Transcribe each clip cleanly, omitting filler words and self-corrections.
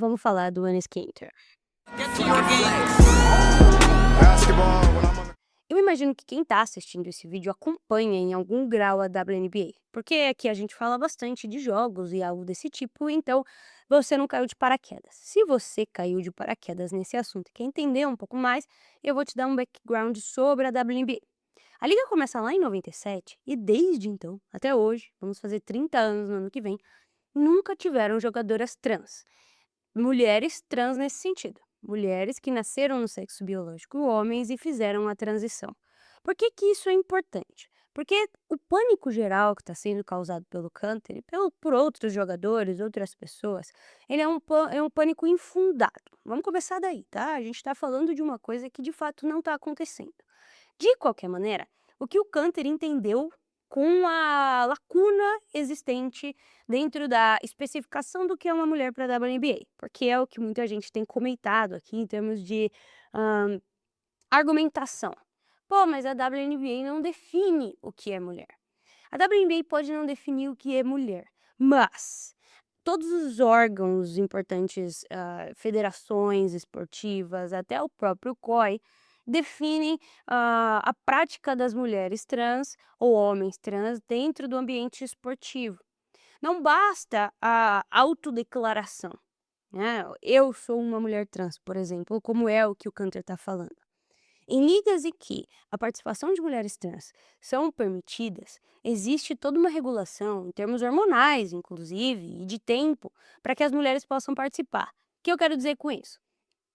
vamos falar do Enes Kanter. Get to your game. Basketball, when I'm on the Eu imagino que quem está assistindo esse vídeo acompanha em algum grau a WNBA, porque aqui a gente fala bastante de jogos e algo desse tipo, então você não caiu de paraquedas. Se você caiu de paraquedas nesse assunto e quer entender um pouco mais, eu vou te dar um background sobre a WNBA. A liga começa lá em 97 e desde então, até hoje, vamos fazer 30 anos no ano que vem, nunca tiveram jogadoras trans. Mulheres trans nesse sentido. Mulheres que nasceram no sexo biológico homens e fizeram a transição. Por que que isso é importante? Porque o pânico geral que está sendo causado pelo Canter e por outros jogadores, outras pessoas, ele é um pânico infundado. Vamos começar daí, tá? A gente está falando de uma coisa que de fato não está acontecendo. De qualquer maneira, o que o Canter entendeu com a lacuna existente dentro da especificação do que é uma mulher para a WNBA, porque é o que muita gente tem comentado aqui em termos de hã, argumentação. Pô, mas a WNBA não define o que é mulher. A WNBA pode não definir o que é mulher, mas todos os órgãos importantes, federações esportivas, até o próprio COI, definem a prática das mulheres trans ou homens trans dentro do ambiente esportivo. Não basta a autodeclaração, né? Eu sou uma mulher trans, por exemplo, como é o que o Cantor está falando. Em ligas em que a participação de mulheres trans são permitidas, existe toda uma regulação, em termos hormonais, inclusive, e de tempo, para que as mulheres possam participar. O que eu quero dizer com isso?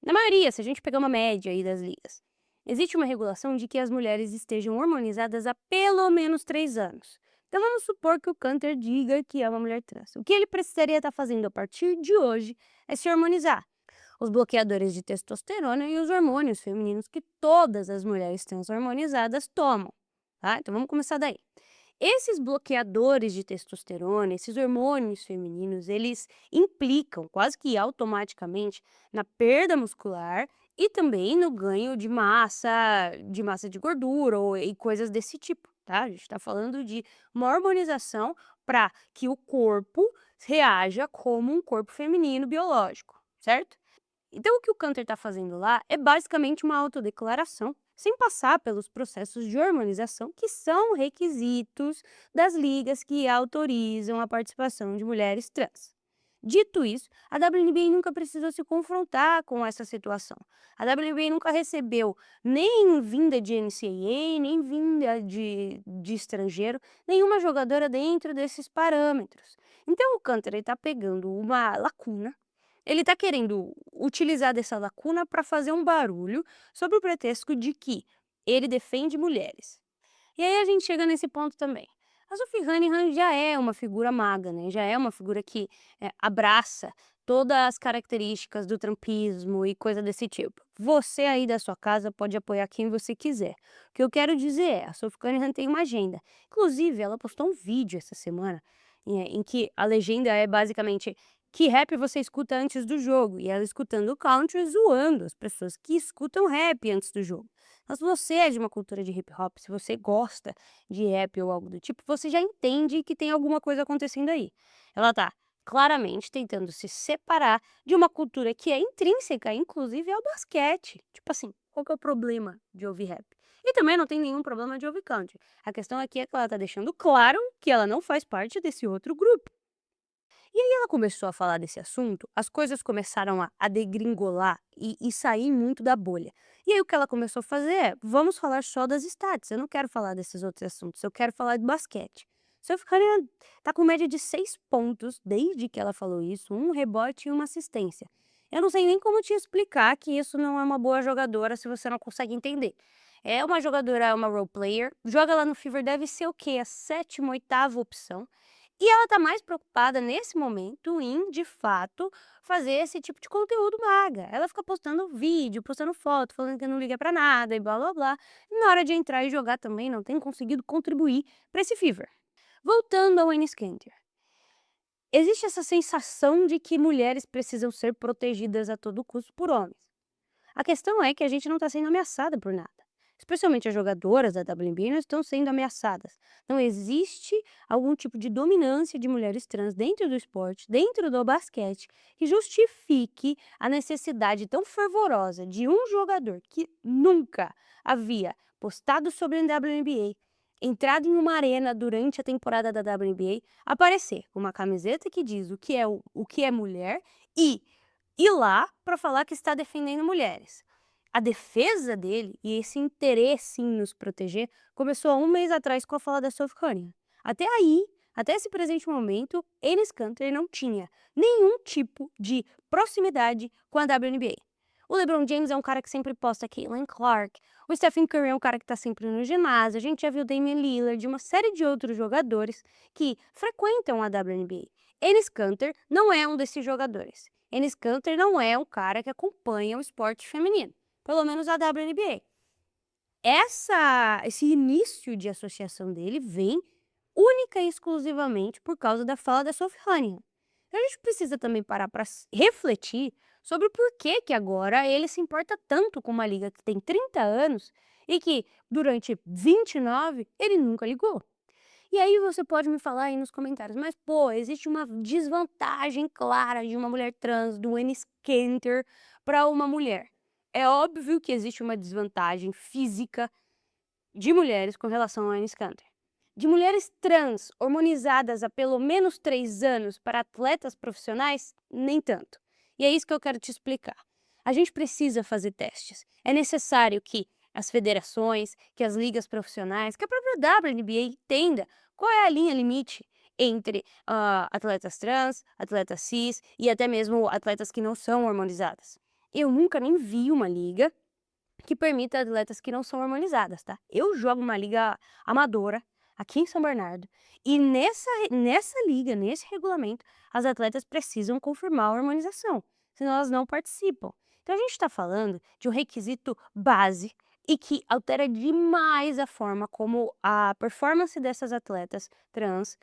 Na maioria, se a gente pegar uma média aí das ligas, existe uma regulação de que as mulheres estejam hormonizadas há pelo menos 3 anos. Então vamos supor que o Canter diga que é uma mulher trans. O que ele precisaria estar fazendo a partir de hoje é se hormonizar. Os bloqueadores de testosterona e os hormônios femininos que todas as mulheres trans hormonizadas tomam, tá? Então vamos começar daí. Esses bloqueadores de testosterona, esses hormônios femininos, eles implicam quase que automaticamente na perda muscular e também no ganho de massa de gordura e coisas desse tipo, tá? A gente está falando de uma hormonização para que o corpo reaja como um corpo feminino biológico, certo? Então, o que o Cantor está fazendo lá é basicamente uma autodeclaração, sem passar pelos processos de hormonização, que são requisitos das ligas que autorizam a participação de mulheres trans. Dito isso, a WNBA nunca precisou se confrontar com essa situação. A WNBA nunca recebeu nem vinda de NCAA, nem vinda de estrangeiro, nenhuma jogadora dentro desses parâmetros. Então, o Cantor está pegando uma lacuna, ele está querendo utilizar dessa lacuna para fazer um barulho sob o pretexto de que ele defende mulheres. E aí a gente chega nesse ponto também. A Sophie Hanihan já é uma figura maga, né? Já é uma figura que abraça todas as características do trumpismo e coisa desse tipo. Você aí da sua casa pode apoiar quem você quiser. O que eu quero dizer é, a Sophie Hanihan tem uma agenda. Inclusive, ela postou um vídeo essa semana em que a legenda é basicamente que rap você escuta antes do jogo, e ela escutando country zoando as pessoas que escutam rap antes do jogo. Mas se você é de uma cultura de hip hop, se você gosta de rap ou algo do tipo, você já entende que tem alguma coisa acontecendo aí. Ela tá claramente tentando se separar de uma cultura que é intrínseca, inclusive ao basquete. Tipo assim, qual que é o problema de ouvir rap? E também não tem nenhum problema de ouvir country. A questão aqui é que ela tá deixando claro que ela não faz parte desse outro grupo. E aí ela começou a falar desse assunto, as coisas começaram a degringolar e sair muito da bolha. E aí o que ela começou a fazer é, vamos falar só das stats, eu não quero falar desses outros assuntos, eu quero falar de basquete. Steph Curry tá com média de 6 pontos desde que ela falou isso, um rebote e uma assistência. Eu não sei nem como te explicar que isso não é uma boa jogadora se você não consegue entender. É uma jogadora, é uma role player, joga lá no Fever, deve ser o quê? A sétima, oitava opção. E ela tá mais preocupada nesse momento em, de fato, fazer esse tipo de conteúdo maga. Ela fica postando vídeo, postando foto, falando que não liga pra nada e blá blá blá. E na hora de entrar e jogar também não tem conseguido contribuir para esse Fever. Voltando ao Enes Kanter. Existe essa sensação de que mulheres precisam ser protegidas a todo custo por homens. A questão é que a gente não está sendo ameaçada por nada. especialmente as jogadoras da WNBA, não estão sendo ameaçadas. Não existe algum tipo de dominância de mulheres trans dentro do esporte, dentro do basquete, que justifique a necessidade tão fervorosa de um jogador que nunca havia postado sobre a WNBA, entrado em uma arena durante a temporada da WNBA, aparecer com uma camiseta que diz o que é mulher e ir lá para falar que está defendendo mulheres. A defesa dele e esse interesse em nos proteger começou há um mês atrás com a fala da Sophie Cunningham. Até aí, até esse presente momento, Enes Kanter não tinha nenhum tipo de proximidade com a WNBA. O LeBron James é um cara que sempre posta Caitlin Clark, o Stephen Curry é um cara que está sempre no ginásio, a gente já viu Damian Lillard e uma série de outros jogadores que frequentam a WNBA. Enes Kanter não é um desses jogadores. Enes Kanter não é um cara que acompanha o esporte feminino, pelo menos a WNBA. Esse início de associação dele vem única e exclusivamente por causa da fala da Sophie Cunningham. Então a gente precisa também parar para refletir sobre o porquê que agora ele se importa tanto com uma liga que tem 30 anos e que durante 29 ele nunca ligou. E aí você pode me falar aí nos comentários, mas pô, existe uma desvantagem clara de uma mulher trans, do Enes Kanter, para uma mulher. É óbvio que existe uma desvantagem física de mulheres com relação ao Enes Kanter. De mulheres trans hormonizadas há pelo menos 3 anos para atletas profissionais, nem tanto. E é isso que eu quero te explicar. A gente precisa fazer testes. É necessário que as federações, que as ligas profissionais, que a própria WNBA entenda qual é a linha limite entre atletas trans, atletas cis e até mesmo atletas que não são hormonizadas. Eu nunca nem vi uma liga que permita atletas que não são hormonizadas, tá? Eu jogo uma liga amadora aqui em São Bernardo e nessa liga, nesse regulamento, as atletas precisam confirmar a hormonização, senão elas não participam. Então a gente está falando de um requisito base e que altera demais a forma como a performance dessas atletas trans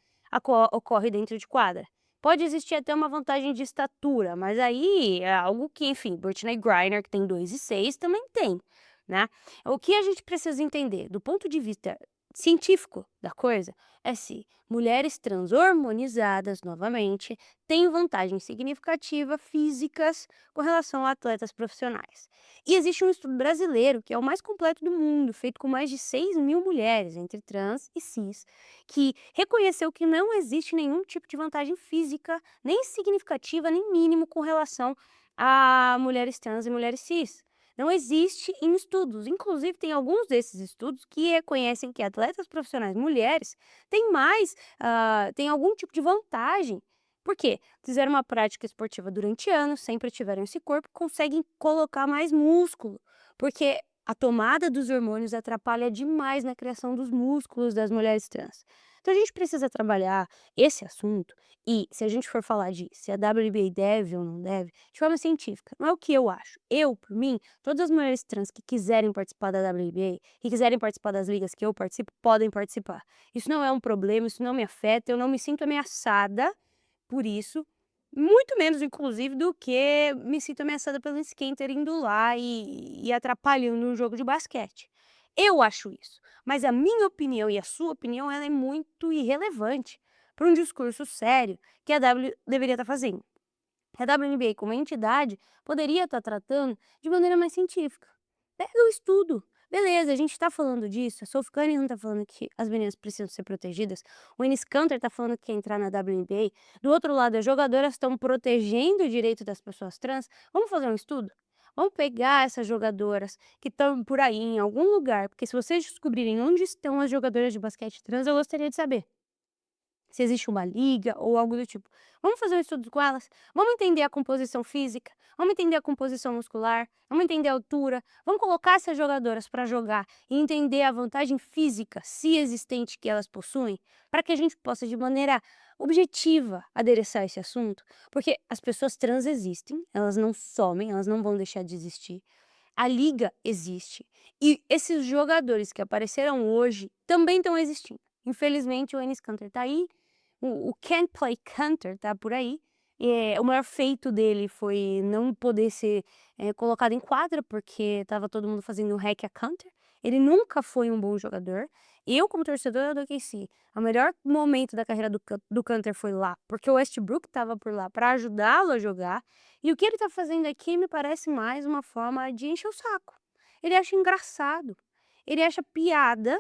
ocorre dentro de quadra. Pode existir até uma vantagem de estatura, mas aí é algo que, enfim, Brittney Griner, que tem 2,6, também tem, né? O que a gente precisa entender, do ponto de vista científico da coisa, é se mulheres trans hormonizadas, novamente, têm vantagem significativa físicas com relação a atletas profissionais. E existe um estudo brasileiro, que é o mais completo do mundo, feito com mais de 6.000 mulheres, entre trans e cis, que reconheceu que não existe nenhum tipo de vantagem física, nem significativa, nem mínimo, com relação a mulheres trans e mulheres cis. Não existe em estudos. Inclusive, tem alguns desses estudos que reconhecem que atletas profissionais mulheres têm algum tipo de vantagem. Por quê? Fizeram uma prática esportiva durante anos, sempre tiveram esse corpo, conseguem colocar mais músculo, porque a tomada dos hormônios atrapalha demais na criação dos músculos das mulheres trans. Então a gente precisa trabalhar esse assunto e, se a gente for falar de se a WNBA deve ou não deve, de forma científica, não é o que eu acho. Eu, por mim, todas as mulheres trans que quiserem participar da WNBA, que quiserem participar das ligas que eu participo, podem participar. Isso não é um problema, isso não me afeta, eu não me sinto ameaçada por isso, muito menos, inclusive, do que me sinto ameaçada pelo Skinter indo lá e atrapalhando um jogo de basquete. Eu acho isso, mas a minha opinião e a sua opinião ela é muito irrelevante para um discurso sério que a deveria estar fazendo. A WNBA, como entidade, poderia estar tratando de maneira mais científica. Pega o estudo. Beleza, a gente está falando disso. A Sophie Cunningham está falando que as meninas precisam ser protegidas. O Enes Kanter está falando que quer entrar na WNBA. Do outro lado, as jogadoras estão protegendo o direito das pessoas trans. Vamos fazer um estudo? Vamos pegar essas jogadoras que estão por aí em algum lugar, porque se vocês descobrirem onde estão as jogadoras de basquete trans, eu gostaria de saber se existe uma liga ou algo do tipo. Vamos fazer um estudo com elas? Vamos entender a composição física? Vamos entender a composição muscular? Vamos entender a altura? Vamos colocar essas jogadoras para jogar e entender a vantagem física, se existente, que elas possuem, para que a gente possa, de maneira objetiva, adereçar esse assunto? Porque as pessoas trans existem, elas não somem, elas não vão deixar de existir. A liga existe. E esses jogadores que apareceram hoje também estão existindo. Infelizmente, o Enes Kanter tá aí, o Can't Play Kanter tá por aí. O maior feito dele foi não poder ser colocado em quadra, porque estava todo mundo fazendo hack a Kanter. Ele nunca foi um bom jogador. Eu, como torcedora do OKC, o melhor momento da carreira do Kanter foi lá, porque o Westbrook estava por lá para ajudá-lo a jogar, e o que ele tá fazendo aqui me parece mais uma forma de encher o saco. Ele acha engraçado, ele acha piada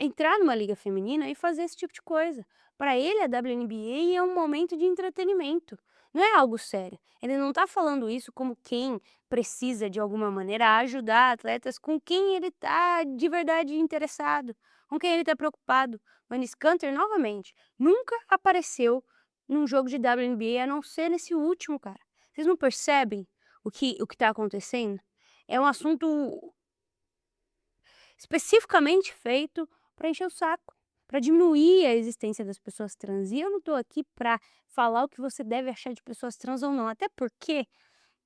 entrar numa liga feminina e fazer esse tipo de coisa. Para ele, a WNBA é um momento de entretenimento, não é algo sério. Ele não tá falando isso como quem precisa, de alguma maneira, ajudar atletas com quem ele tá de verdade interessado, com quem ele tá preocupado. O Enes Kanter, novamente, nunca apareceu num jogo de WNBA, a não ser nesse último, cara. Vocês não percebem o que tá acontecendo? É um assunto especificamente feito para encher o saco, para diminuir a existência das pessoas trans. E eu não estou aqui para falar o que você deve achar de pessoas trans ou não, até porque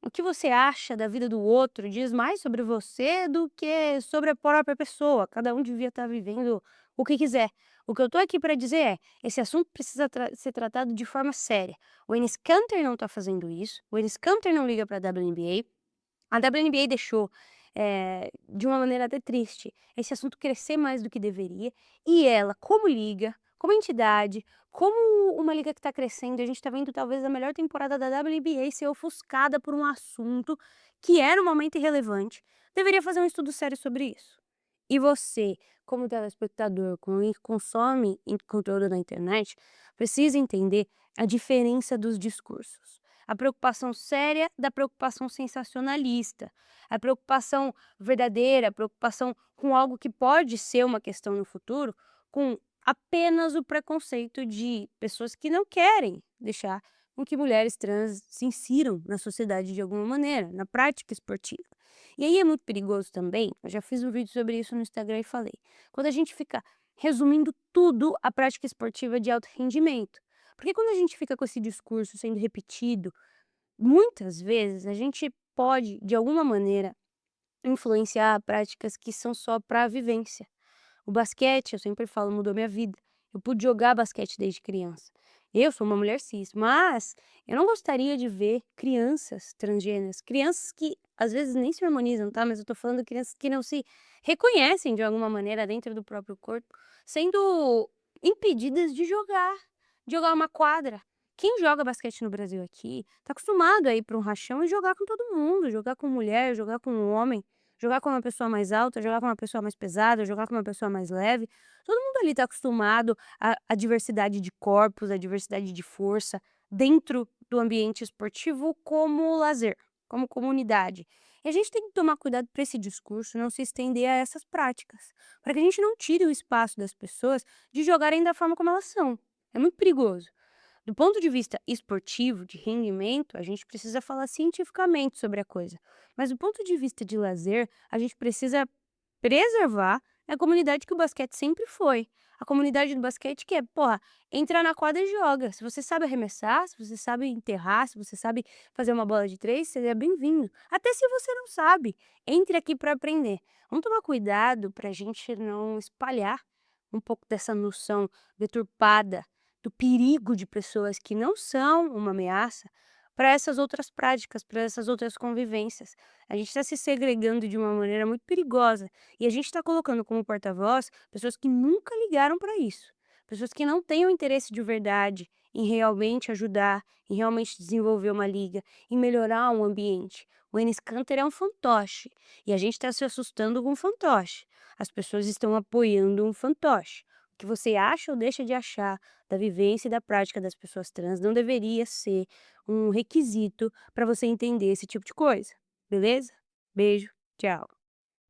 o que você acha da vida do outro diz mais sobre você do que sobre a própria pessoa. Cada um devia estar vivendo o que quiser. O que eu estou aqui para dizer é, esse assunto precisa ser tratado de forma séria. O Enes Kanter não está fazendo isso, o Enes Kanter não liga para a WNBA, a WNBA deixou, de uma maneira até triste, esse assunto crescer mais do que deveria, e ela, como liga, como entidade, como uma liga que está crescendo, a gente está vendo talvez a melhor temporada da WNBA ser ofuscada por um assunto que era um momento irrelevante, deveria fazer um estudo sério sobre isso. E você, como telespectador, como consome conteúdo na internet, precisa entender a diferença dos discursos. A preocupação séria da preocupação sensacionalista. A preocupação verdadeira, a preocupação com algo que pode ser uma questão no futuro, com apenas o preconceito de pessoas que não querem deixar com que mulheres trans se insiram na sociedade de alguma maneira, na prática esportiva. E aí é muito perigoso também, eu já fiz um vídeo sobre isso no Instagram e falei, quando a gente fica resumindo tudo à prática esportiva de alto rendimento. Porque quando a gente fica com esse discurso sendo repetido, muitas vezes a gente pode, de alguma maneira, influenciar práticas que são só para a vivência. O basquete, eu sempre falo, mudou minha vida. Eu pude jogar basquete desde criança. Eu sou uma mulher cis, mas eu não gostaria de ver crianças transgêneras, crianças que às vezes nem se harmonizam, tá? Mas eu tô falando de crianças que não se reconhecem de alguma maneira dentro do próprio corpo, sendo impedidas de jogar uma quadra. Quem joga basquete no Brasil aqui tá acostumado a ir para um rachão e jogar com todo mundo, jogar com mulher, jogar com um homem. Jogar com uma pessoa mais alta, jogar com uma pessoa mais pesada, jogar com uma pessoa mais leve. Todo mundo ali está acostumado à diversidade de corpos, à diversidade de força dentro do ambiente esportivo como lazer, como comunidade. E a gente tem que tomar cuidado para esse discurso não se estender a essas práticas, para que a gente não tire o espaço das pessoas de jogarem da forma como elas são. É muito perigoso. Do ponto de vista esportivo, de rendimento, a gente precisa falar cientificamente sobre a coisa. Mas do ponto de vista de lazer, a gente precisa preservar a comunidade que o basquete sempre foi. A comunidade do basquete que é, porra, entra na quadra e joga. Se você sabe arremessar, se você sabe enterrar, se você sabe fazer uma bola de três, seja bem-vindo. Até se você não sabe, entre aqui para aprender. Vamos tomar cuidado para a gente não espalhar um pouco dessa noção deturpada do perigo de pessoas que não são uma ameaça para essas outras práticas, para essas outras convivências. A gente está se segregando de uma maneira muito perigosa e a gente está colocando como porta-voz pessoas que nunca ligaram para isso, pessoas que não têm o interesse de verdade em realmente ajudar, em realmente desenvolver uma liga, em melhorar um ambiente. O Enes Kanter é um fantoche e a gente está se assustando com um fantoche. As pessoas estão apoiando um fantoche. O que você acha ou deixa de achar da vivência e da prática das pessoas trans não deveria ser um requisito para você entender esse tipo de coisa, beleza? Beijo, tchau.